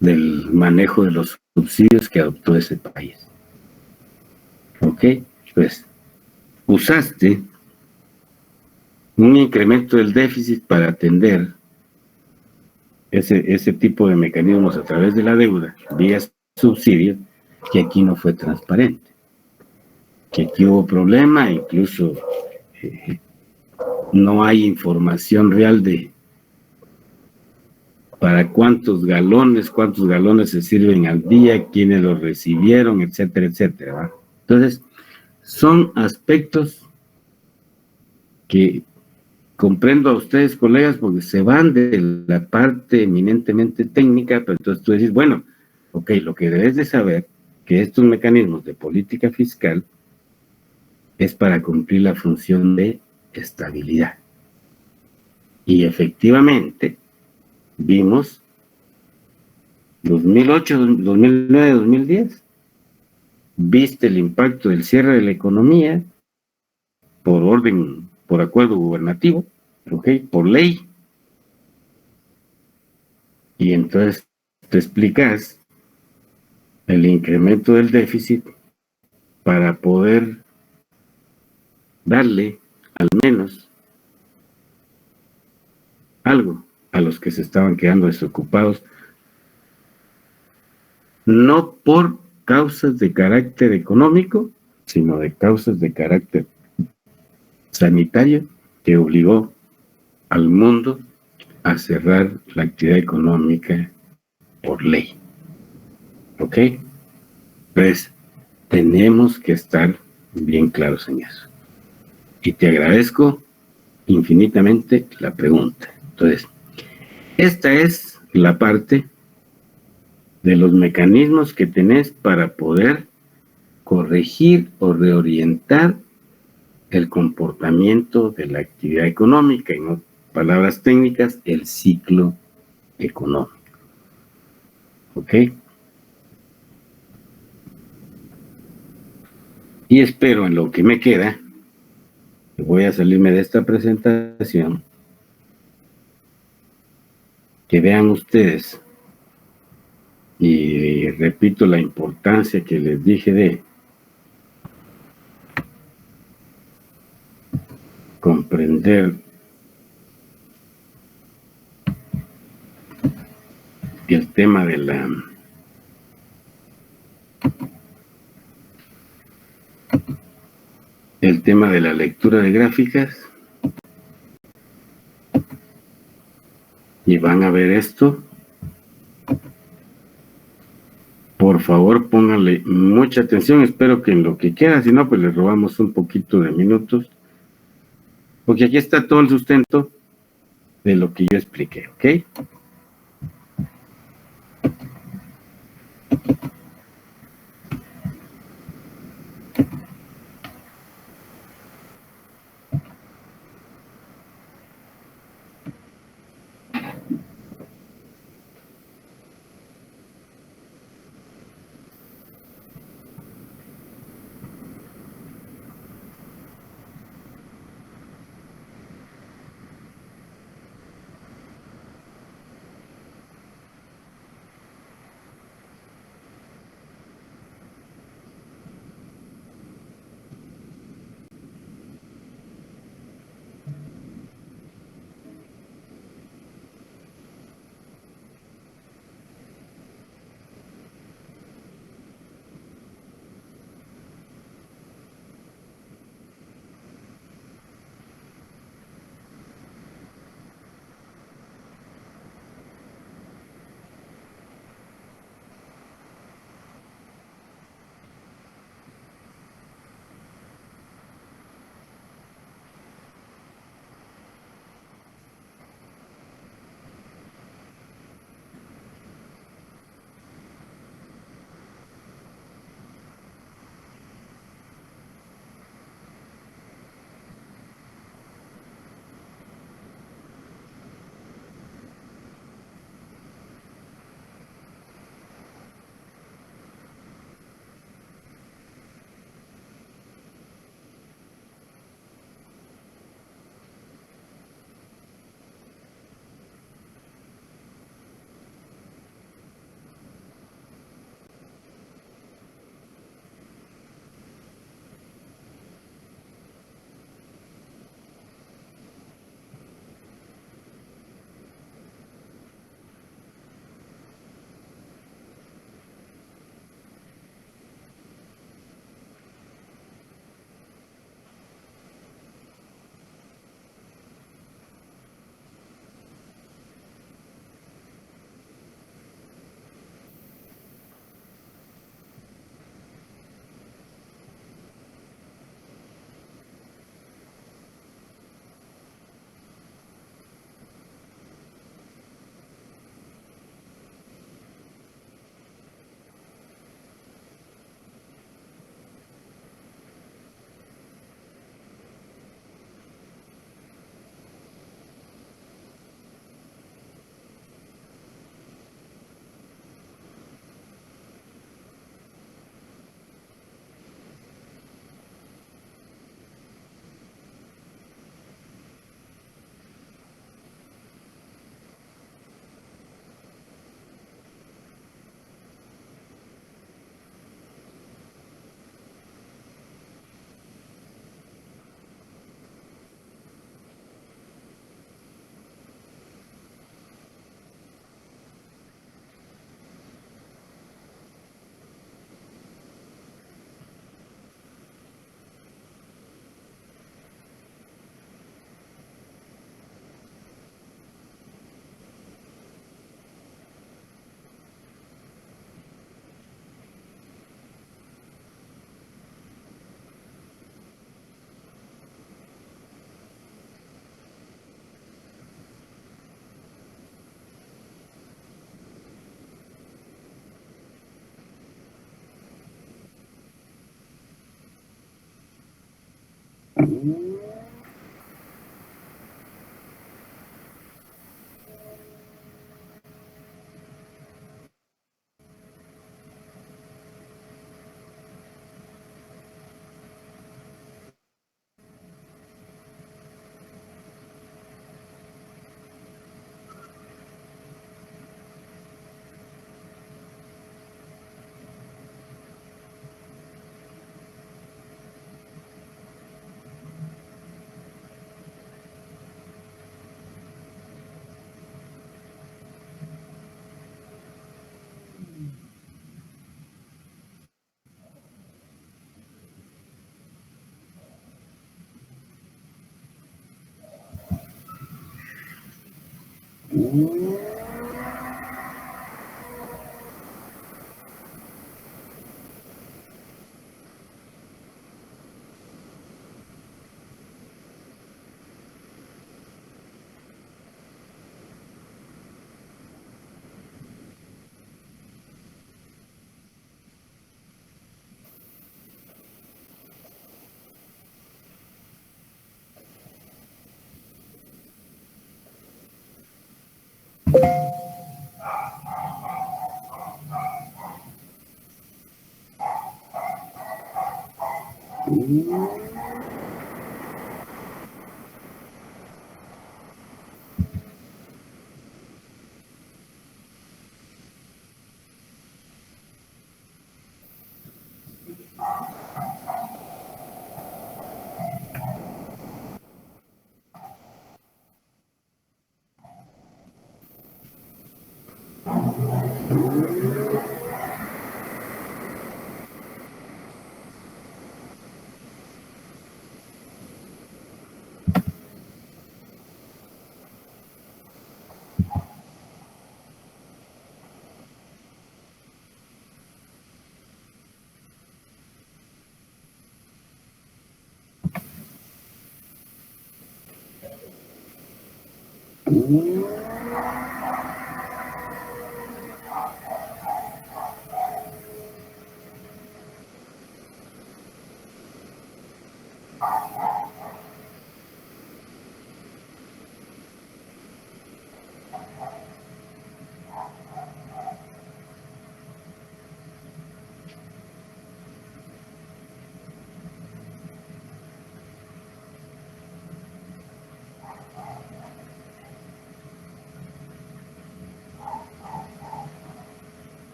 del manejo de los subsidios que adoptó ese país. ¿Ok? Pues usaste un incremento del déficit para atender ese tipo de mecanismos a través de la deuda, vía subsidios, que aquí no fue transparente. Que aquí hubo problema, incluso no hay información real de para cuántos galones se sirven al día, quiénes los recibieron, etcétera, etcétera, ¿va? Entonces, son aspectos que comprendo a ustedes, colegas, porque se van de la parte eminentemente técnica, pero entonces tú decís, bueno, ok, lo que debes de saber, que estos mecanismos de política fiscal es para cumplir la función de estabilidad. Y efectivamente, vimos 2008, 2009, 2010, viste el impacto del cierre de la economía por acuerdo gubernativo, ¿ok? Por ley. Y entonces te explicas el incremento del déficit para poder darle al menos algo a los que se estaban quedando desocupados, no por causas de carácter económico, sino de causas de carácter sanitario que obligó al mundo a cerrar la actividad económica por ley. ¿Ok? Pues tenemos que estar bien claros en eso. Y te agradezco infinitamente la pregunta. Entonces, esta es la parte de los mecanismos que tenés para poder corregir o reorientar el comportamiento de la actividad económica, en palabras técnicas, el ciclo económico. ¿Ok? Y espero en lo que me queda, voy a salirme de esta presentación, que vean ustedes, y repito la importancia que les dije de comprender el tema de la lectura de gráficas, y van a ver esto. Por favor, pónganle mucha atención. Espero que en lo que queda, si no, pues les robamos un poquito de minutos, porque aquí está todo el sustento de lo que yo expliqué, ¿ok?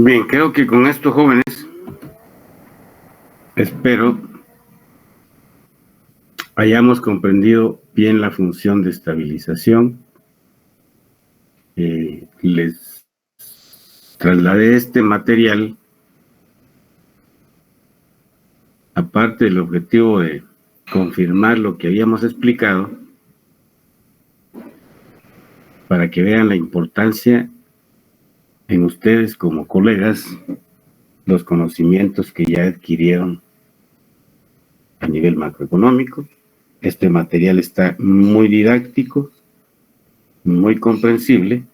Bien, creo que con estos jóvenes espero hayamos comprendido bien la función de estabilización. Les trasladé este material, aparte del objetivo de confirmar lo que habíamos explicado, para que vean la importancia en ustedes como colegas, los conocimientos que ya adquirieron a nivel macroeconómico. Este material está muy didáctico, muy comprensible,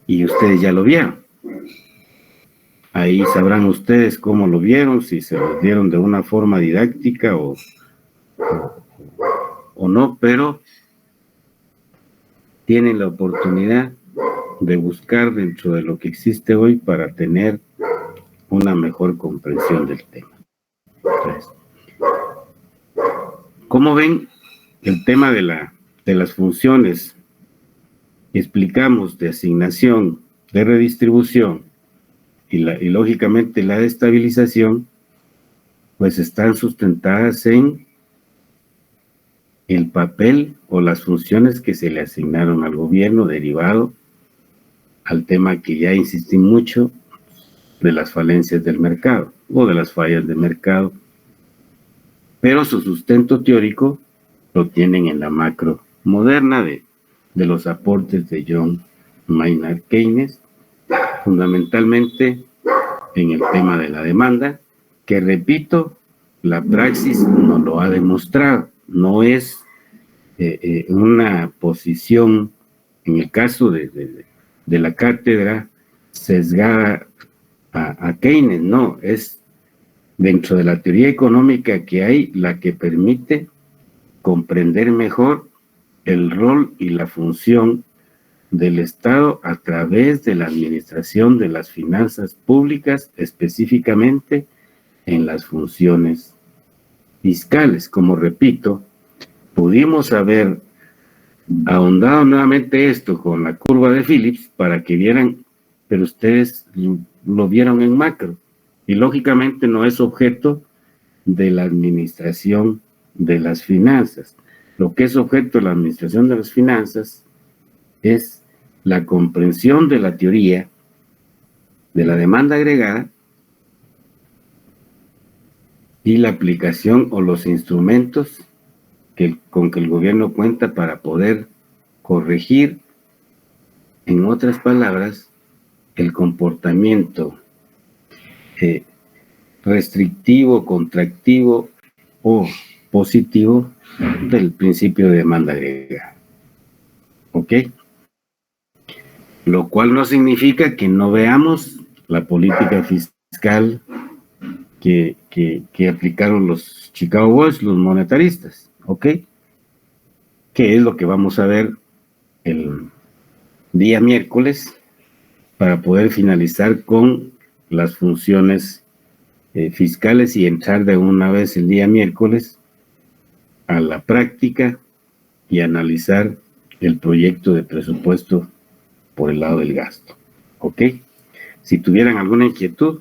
y ustedes ya lo vieron. Ahí sabrán ustedes cómo lo vieron, si se lo dieron de una forma didáctica o no, pero tienen la oportunidad de buscar dentro de lo que existe hoy para tener una mejor comprensión del tema. Entonces, ¿cómo ven el tema de las funciones que explicamos de asignación, de redistribución y lógicamente la de estabilización? Pues están sustentadas en el papel o las funciones que se le asignaron al gobierno, derivado al tema que ya insistí mucho de las falencias del mercado o de las fallas de mercado, pero su sustento teórico lo tienen en la macro moderna de los aportes de John Maynard Keynes, fundamentalmente en el tema de la demanda, que repito, la praxis nos lo ha demostrado. No es una posición, en el caso de la cátedra, sesgada a Keynes, no, es dentro de la teoría económica que hay la que permite comprender mejor el rol y la función del Estado a través de la administración de las finanzas públicas, específicamente en las funciones fiscales. Como repito, pudimos haber ahondado nuevamente esto con la curva de Phillips para que vieran, pero ustedes lo vieron en macro, y lógicamente no es objeto de la administración de las finanzas. Lo que es objeto de la administración de las finanzas es la comprensión de la teoría de la demanda agregada y la aplicación o los instrumentos con que el gobierno cuenta para poder corregir, en otras palabras, el comportamiento restrictivo, contractivo o positivo del principio de demanda agregada. ¿Ok? Lo cual no significa que no veamos la política fiscal que aplicaron los Chicago Boys, los monetaristas. ¿Ok? Que es lo que vamos a ver el día miércoles para poder finalizar con las funciones fiscales y entrar de una vez el día miércoles a la práctica y analizar el proyecto de presupuesto por el lado del gasto. ¿Ok? Si tuvieran alguna inquietud,